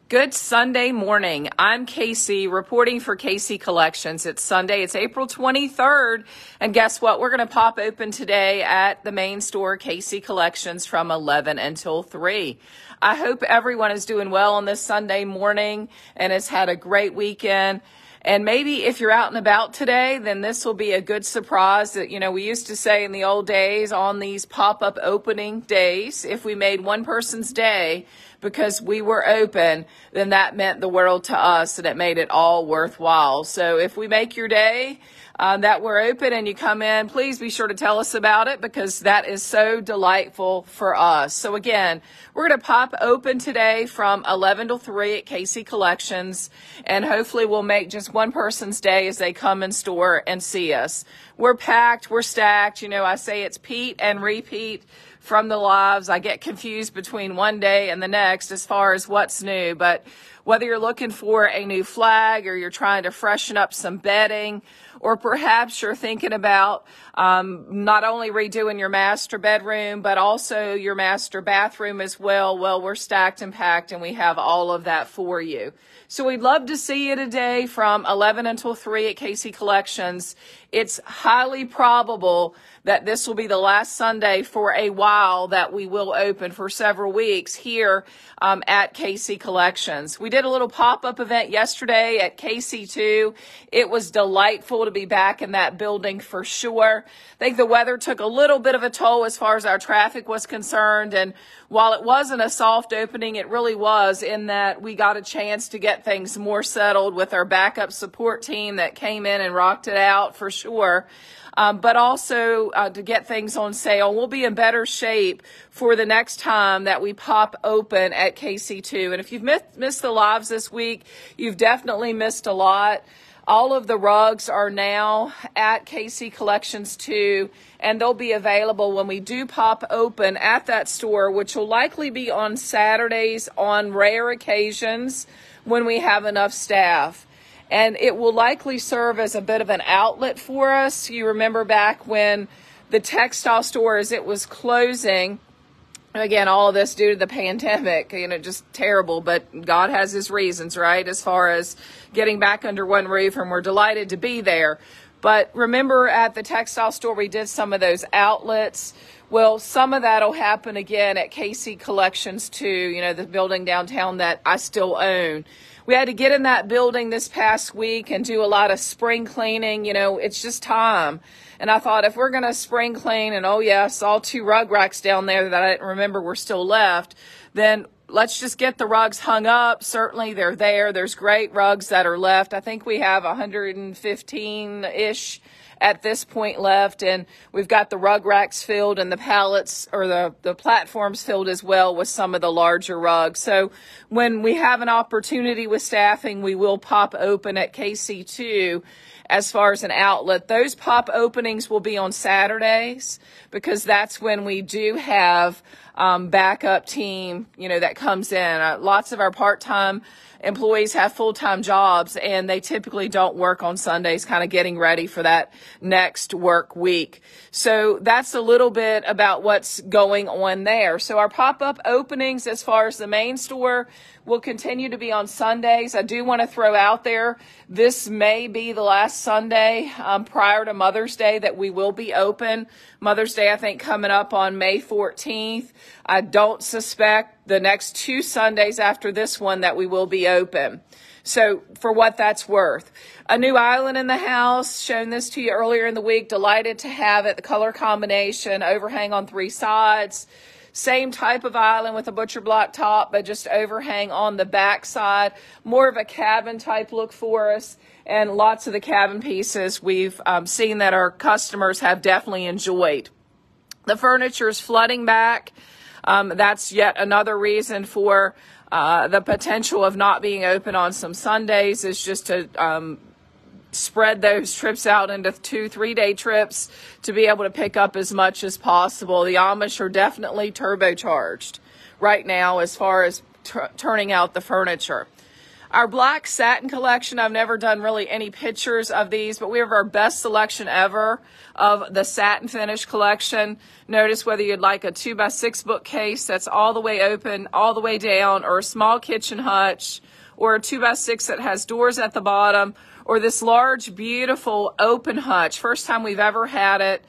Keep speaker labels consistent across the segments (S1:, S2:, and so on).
S1: Good Sunday morning. I'm Casey reporting for Casey Collections. It's Sunday. It's April 23rd. And guess what? We're going to pop open today at the main store, Casey Collections, from 11 until 3. I hope everyone is doing well on this Sunday morning and has had a great weekend. And maybe if you're out and about today, then this will be a good surprise that, we used to say in the old days on these pop-up opening days, if we made one person's day because we were open, then that meant the world to us and it made it all worthwhile. So if we make your day that we're open and you come in, please be sure to tell us about it because that is so delightful for us. So again, we're going to pop open today from 11 to 3 at Casey Collections, and hopefully we'll make just one person's day as they come in store and see us. We're packed, we're stacked. I say it's Pete and repeat from the lives. I get confused between one day and the next as far as what's new, but whether you're looking for a new flag or you're trying to freshen up some bedding, or perhaps you're thinking about not only redoing your master bedroom, but also your master bathroom as well, we're stacked and packed and we have all of that for you. So we'd love to see you today from 11 until 3 at Casey Collections. It's highly probable that this will be the last Sunday for a while that we will open for several weeks here at Casey Collections. We did a little pop-up event yesterday at KC2. It was delightful to be back in that building for sure. I think the weather took a little bit of a toll as far as our traffic was concerned, and while it wasn't a soft opening, it really was in that we got a chance to get things more settled with our backup support team that came in and rocked it out for sure. But also to get things on sale. We'll be in better shape for the next time that we pop open at KC2. And if you've missed the lives this week, you've definitely missed a lot. All of the rugs are now at Casey Collections 2, and they'll be available when we do pop open at that store, which will likely be on Saturdays on rare occasions when we have enough staff. And it will likely serve as a bit of an outlet for us. You remember back when the textile store, as it was closing, again, all of this due to the pandemic, just terrible, but God has his reasons, right, as far as getting back under one roof, and we're delighted to be there. But remember at the textile store, we did some of those outlets. Well, some of that will happen again at Casey Collections too, the building downtown that I still own. We had to get in that building this past week and do a lot of spring cleaning. It's just time. And I thought if we're going to spring clean, and oh yeah, I saw 2 rug racks down there that I didn't remember were still left, then let's just get the rugs hung up. Certainly they're there. There's great rugs that are left. I think we have 115-ish at this point left, and we've got the rug racks filled and the pallets or the platforms filled as well with some of the larger rugs. So when we have an opportunity with staffing, we will pop open at KC2 as far as an outlet. Those pop openings will be on Saturdays because that's when we do have backup team, that comes in. Lots of our part-time employees have full-time jobs, and they typically don't work on Sundays, kind of getting ready for that next work week. So that's a little bit about what's going on there. So our pop-up openings as far as the main store will continue to be on Sundays. I do want to throw out there, this may be the last Sunday prior to Mother's Day that we will be open. Mother's Day, I think, coming up on May 14th. I don't suspect the next 2 Sundays after this one that we will be open. So for what that's worth. A new island in the house, shown this to you earlier in the week. Delighted to have it. The color combination, overhang on 3 sides. Same type of island with a butcher block top, but just overhang on the back side. More of a cabin type look for us. And lots of the cabin pieces we've seen that our customers have definitely enjoyed. The furniture is flooding back. That's yet another reason for the potential of not being open on some Sundays, is just to spread those trips out into 2-3 day trips to be able to pick up as much as possible. The Amish are definitely turbocharged right now as far as turning out the furniture. Our black satin collection, I've never done really any pictures of these, but we have our best selection ever of the satin finish collection. Notice whether you'd like a 2x6 bookcase that's all the way open, all the way down, or a small kitchen hutch, or a 2x6 that has doors at the bottom, or this large, beautiful open hutch. First time we've ever had it.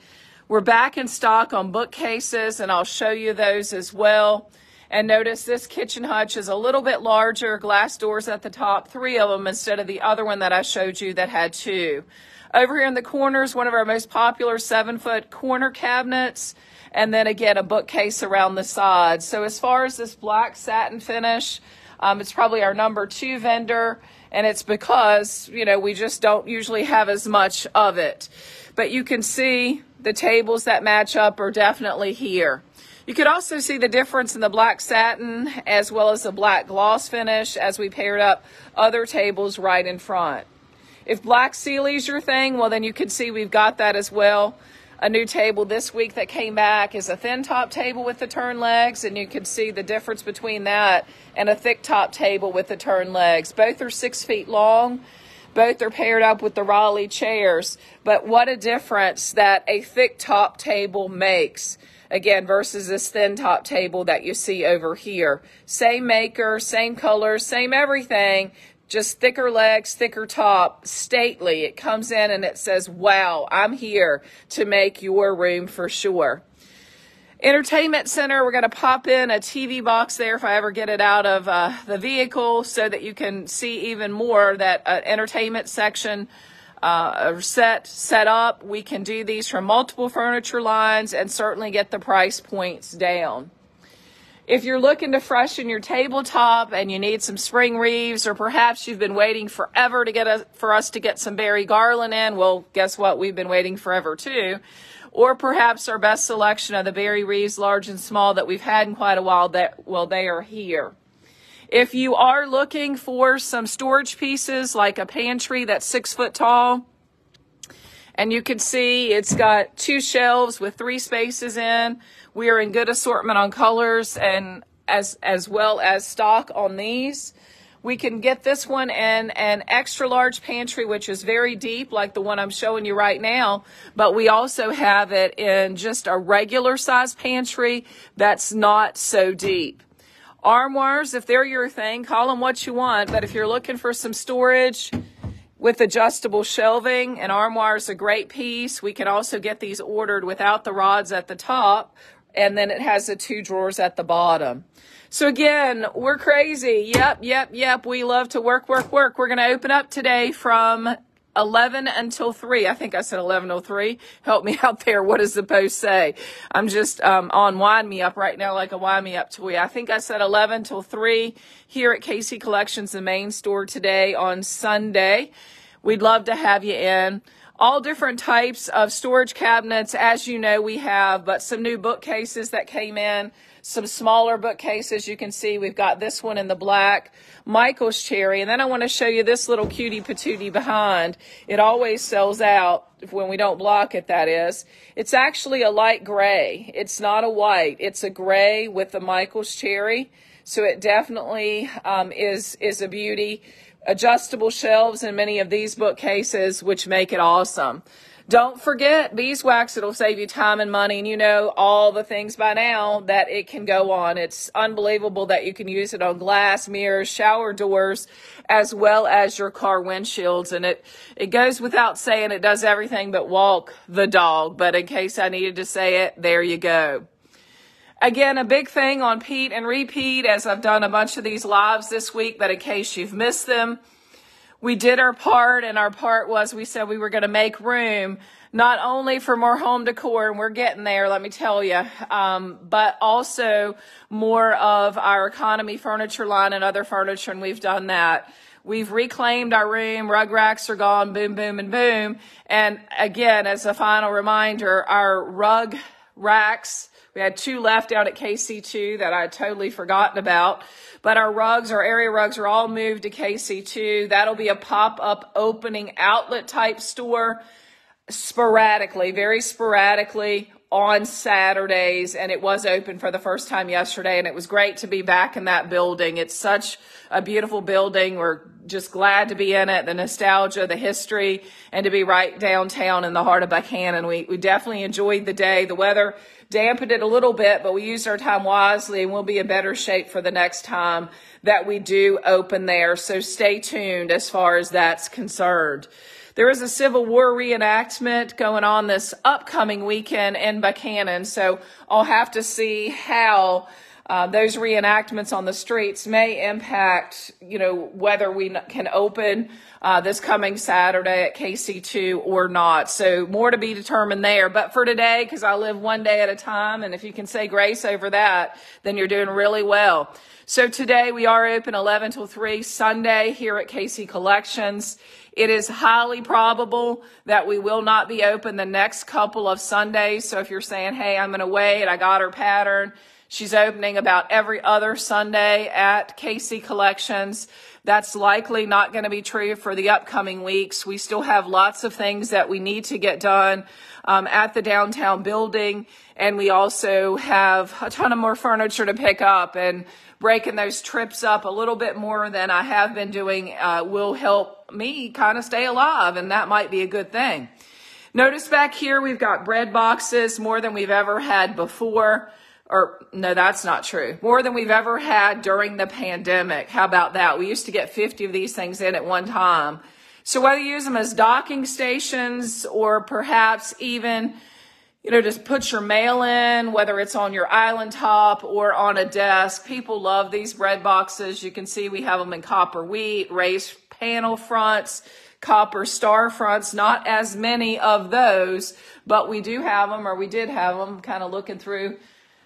S1: We're back in stock on bookcases, and I'll show you those as well. And notice this kitchen hutch is a little bit larger, glass doors at the top, 3 of them instead of the other one that I showed you that had 2. Over here in the corners, one of our most popular 7-foot corner cabinets, and then again a bookcase around the sides. So as far as this black satin finish, it's probably our number 2 vendor, and it's because, you know, we just don't usually have as much of it. But you can see the tables that match up are definitely here. You could also see the difference in the black satin as well as the black gloss finish as we paired up other tables right in front. If black Sealy's your thing, well, then you can see we've got that as well. A new table this week that came back is a thin top table with the turn legs, and you can see the difference between that and a thick top table with the turn legs. Both are 6 feet long. Both are paired up with the Raleigh chairs, but what a difference that a thick top table makes. Again, versus this thin top table that you see over here. Same maker, same color, same everything, just thicker legs, thicker top, stately. It comes in and it says, wow, I'm here to make your room for sure. Entertainment center, we're going to pop in a TV box there if I ever get it out of the vehicle so that you can see even more that entertainment section set up. We can do these from multiple furniture lines and certainly get the price points down. If you're looking to freshen your tabletop and you need some spring wreaths, or perhaps you've been waiting forever to for us to get some Barry Garland in, well, guess what? We've been waiting forever too. Or perhaps our best selection of the Barry wreaths, large and small, that we've had in quite a while, they are here. If you are looking for some storage pieces like a pantry that's 6 foot tall, and you can see it's got 2 shelves with 3 spaces in. We are in good assortment on colors and as well as stock on these. We can get this one in an extra large pantry, which is very deep, like the one I'm showing you right now. But we also have it in just a regular size pantry that's not so deep. Armoires, if they're your thing, call them what you want. But if you're looking for some storage with adjustable shelving, an armoire is a great piece. We can also get these ordered without the rods at the top, and then it has the 2 drawers at the bottom. So again, we're crazy. Yep. We love to work. We're going to open up today from 11 until 3. I think I said 11 till 3. Help me out there. What does the post say? I'm just on Wind Me Up right now, like a Wind Me Up toy. I think I said 11 till 3 here at KC Collections, the main store today on Sunday. We'd love to have you in. All different types of storage cabinets, as you know, we have, but some new bookcases that came in, some smaller bookcases. You can see we've got this one in the black, Michael's cherry, and then I want to show you this little cutie patootie behind. It always sells out when we don't block it, that is. It's actually a light gray. It's not a white. It's a gray with the Michael's cherry, so it definitely is a beauty. Adjustable shelves in many of these bookcases, which make it awesome. Don't forget beeswax. It'll save you time and money, and you know all the things by now that it can go on. It's unbelievable that you can use it on glass, mirrors, shower doors, as well as your car windshields. And it goes without saying, it does everything but walk the dog. But in case I needed to say it, there you go. Again, a big thing on Pete and Repeat, as I've done a bunch of these lives this week, but in case you've missed them, we did our part, and our part was we said we were going to make room not only for more home decor, and we're getting there, let me tell you, but also more of our economy furniture line and other furniture, and we've done that. We've reclaimed our room. Rug racks are gone, boom, boom, and boom. And again, as a final reminder, our rug racks, we had 2 left down at KC2 that I had totally forgotten about. But our rugs, our area rugs, are all moved to KC2. That'll be a pop-up opening outlet type store sporadically, very sporadically, on Saturdays, and it was open for the first time yesterday, and it was great to be back in that building. It's such a beautiful building. We're just glad to be in it, the nostalgia, the history, and to be right downtown in the heart of Buchanan. We definitely enjoyed the day. The weather dampened it a little bit, but we used our time wisely, and we'll be in better shape for the next time that we do open there. So stay tuned as far as that's concerned. There is a Civil War reenactment going on this upcoming weekend in Buchanan, so I'll have to see how those reenactments on the streets may impact, whether we can open this coming Saturday at KC2 or not. So more to be determined there. But for today, because I live one day at a time, and if you can say grace over that, then you're doing really well. So today we are open 11 till 3 Sunday here at KC Collections. It is highly probable that we will not be open the next couple of Sundays. So if you're saying, hey, I'm going to wait, I got her pattern. She's opening about every other Sunday at KC Collections. That's likely not going to be true for the upcoming weeks. We still have lots of things that we need to get done at the downtown building. And we also have a ton of more furniture to pick up, and breaking those trips up a little bit more than I have been doing will help me kind of stay alive, and that might be a good thing. Notice back here we've got bread boxes, more than we've ever had before. Or no, that's not true. More than we've ever had during the pandemic. How about that? We used to get 50 of these things in at one time. So whether you use them as docking stations or perhaps even just put your mail in, whether it's on your island top or on a desk. People love these bread boxes. You can see we have them in copper wheat, raised panel fronts, copper star fronts. Not as many of those, but we do have them, or we did have them. Kind of looking through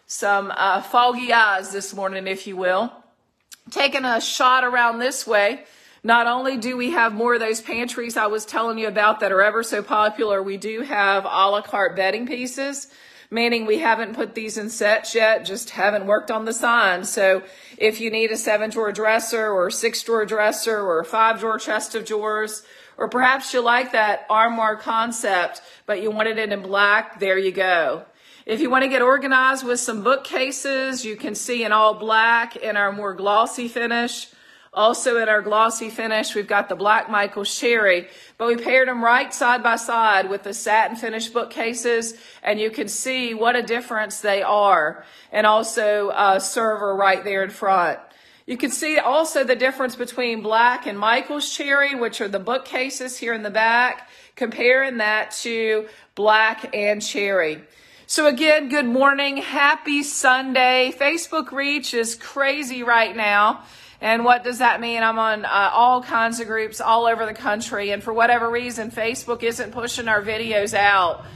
S1: some foggy eyes this morning, if you will. Taking a shot around this way. Not only do we have more of those pantries I was telling you about that are ever so popular, we do have a la carte bedding pieces, meaning we haven't put these in sets yet, just haven't worked on the sign. So if you need a 7-drawer dresser or a 6-drawer dresser or a 5-drawer chest of drawers, or perhaps you like that armoire concept, but you wanted it in black, there you go. If you want to get organized with some bookcases, you can see in all black in our more glossy finish. Also in our glossy finish, we've got the Black Michael's Cherry, but we paired them right side by side with the satin finish bookcases, and you can see what a difference they are. And also a server right there in front. You can see also the difference between Black and Michael's Cherry, which are the bookcases here in the back, comparing that to Black and Cherry. So again, good morning. Happy Sunday. Facebook reach is crazy right now. And what does that mean? I'm on all kinds of groups all over the country. And for whatever reason, Facebook isn't pushing our videos out.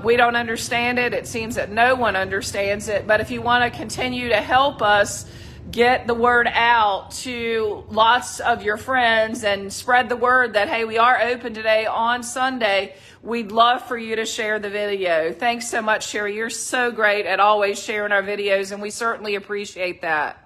S1: We don't understand it. It seems that no one understands it. But if you want to continue to help us get the word out to lots of your friends and spread the word that, hey, we are open today on Sunday, we'd love for you to share the video. Thanks so much, Sherry. You're so great at always sharing our videos, and we certainly appreciate that.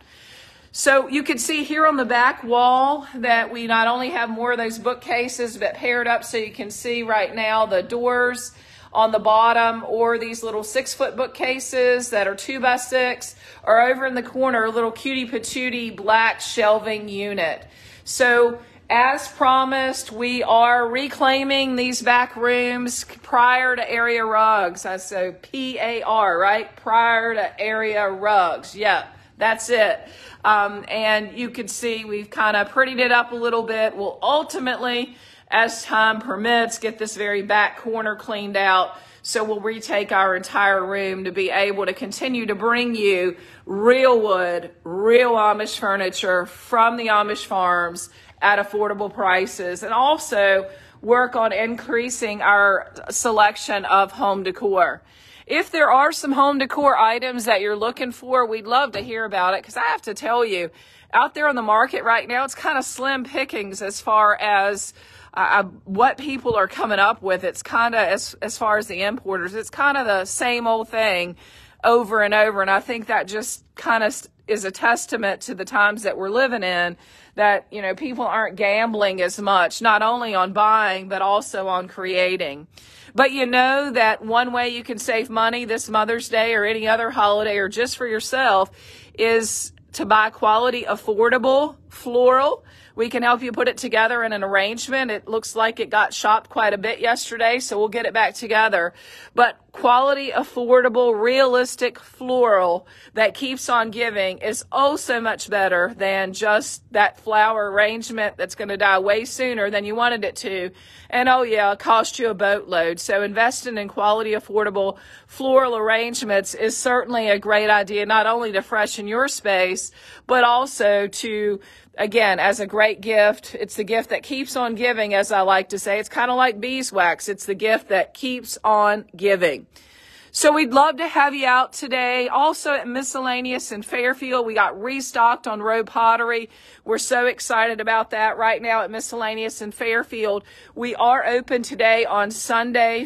S1: So you can see here on the back wall that we not only have more of those bookcases, but paired up so you can see right now the doors on the bottom, or these little 6-foot bookcases that are 2x6, or over in the corner, a little cutie patootie black shelving unit. So as promised, we are reclaiming these back rooms prior to area rugs. So PAR, right? Prior to area rugs. Yeah, that's it. And you can see we've kind of prettied it up a little bit. We'll ultimately, as time permits, get this very back corner cleaned out. So we'll retake our entire room to be able to continue to bring you real wood, real Amish furniture from the Amish farms at affordable prices, and also work on increasing our selection of home decor. If there are some home decor items that you're looking for, we'd love to hear about it, because I have to tell you, out there on the market right now, it's kind of slim pickings as far as what people are coming up with. It's kind of, as far as the importers, it's kind of the same old thing over and over. And I think that just kind of is a testament to the times that we're living in, that, you know, people aren't gambling as much, not only on buying, but also on creating. But you know that one way you can save money this Mother's Day or any other holiday or just for yourself is to buy quality, affordable floral. We can help you put it together in an arrangement. It looks like it got shopped quite a bit yesterday, so we'll get it back together. But quality, affordable, realistic floral that keeps on giving is oh so much better than just that flower arrangement that's going to die way sooner than you wanted it to. And oh yeah, cost you a boatload. So investing in quality, affordable floral arrangements is certainly a great idea, not only to freshen your space, but also to, again, as a great gift. It's the gift that keeps on giving, as I like to say. It's kind of like beeswax. It's the gift that keeps on giving. So we'd love to have you out today. Also at Miscellaneous in Fairfield, we got restocked on Rowe Pottery. We're so excited about that. Right now at Miscellaneous in Fairfield, we are open today on Sunday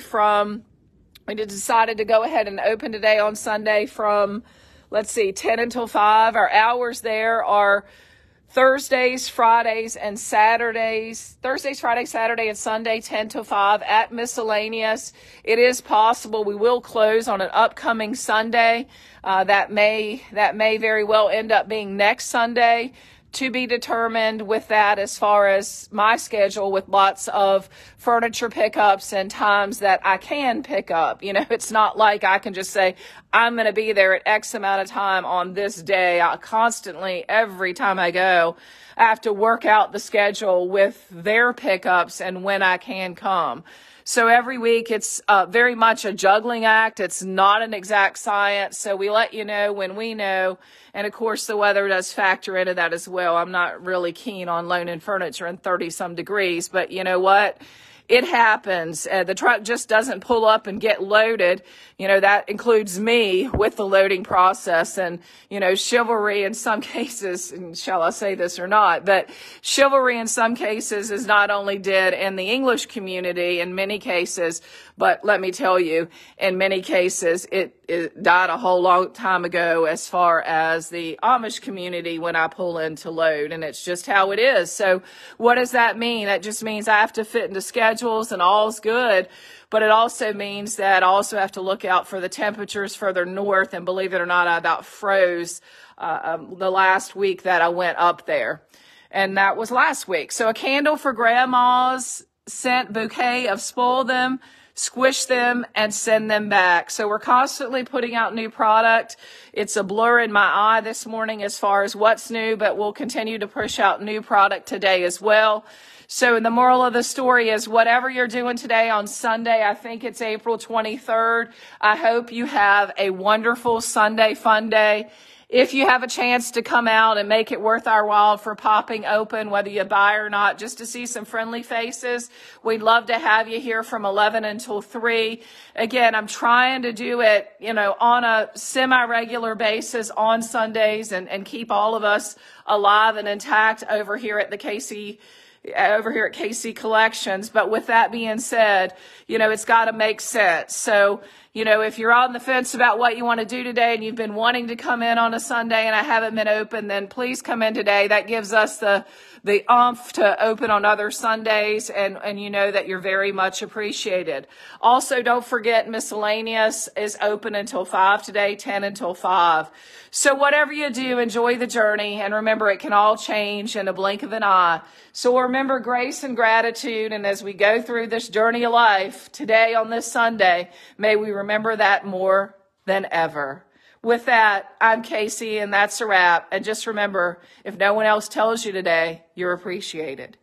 S1: we decided to go ahead and open today on Sunday from, 10 until 5. Our hours there are Thursdays, Fridays, and Saturdays. Thursdays, Friday, Saturday, and Sunday, 10 to 5 at Miscellaneous. It is possible we will close on an upcoming Sunday. That may very well end up being next Sunday. To be determined with that, as far as my schedule, with lots of furniture pickups and times that I can pick up. You know, it's not like I can just say, I'm going to be there at X amount of time on this day. I constantly, every time I go, I have to work out the schedule with their pickups and when I can come. So every week it's very much a juggling act. It's not an exact science. So we let you know when we know. And of course, the weather does factor into that as well. I'm not really keen on loaning furniture in 30-some degrees, but you know what? It happens. The truck just doesn't pull up and get loaded. You know, that includes me with the loading process. And, you know, chivalry in some cases, and shall I say this or not, but chivalry in some cases is not only dead in the English community in many cases, but let me tell you, in many cases, it died a whole long time ago as far as the Amish community when I pull in to load, and it's just how it is. So what does that mean? That just means I have to fit into schedules and all's good, but it also means that I also have to look out for the temperatures further north, and believe it or not, I about froze the last week that I went up there, and that was last week. So a candle for grandma's scent bouquet of Spoil Them, Squish Them, and Send Them Back. So we're constantly putting out new product. It's a blur in my eye this morning as far as what's new, but we'll continue to push out new product today as well. So the moral of the story is, whatever you're doing today on Sunday, I think it's April 23rd, I hope you have a wonderful Sunday fun day. If you have a chance to come out and make it worth our while for popping open, whether you buy or not, just to see some friendly faces, we'd love to have you here from 11 until 3. Again, I'm trying to do it, you know, on a semi-regular basis on Sundays and keep all of us alive and intact over here at KC Collections. But with that being said, you know, it's got to make sense. So, you know, if you're on the fence about what you want to do today and you've been wanting to come in on a Sunday and I haven't been open, then please come in today. That gives us the oomph to open on other Sundays, and you know that you're very much appreciated. Also, don't forget Miscellaneous is open until 5 today, 10 until 5. So whatever you do, enjoy the journey, and remember, it can all change in a blink of an eye. So remember grace and gratitude, and as we go through this journey of life today on this Sunday, may we remember that more than ever. With that, I'm Casey, and that's a wrap. And just remember, if no one else tells you today, you're appreciated.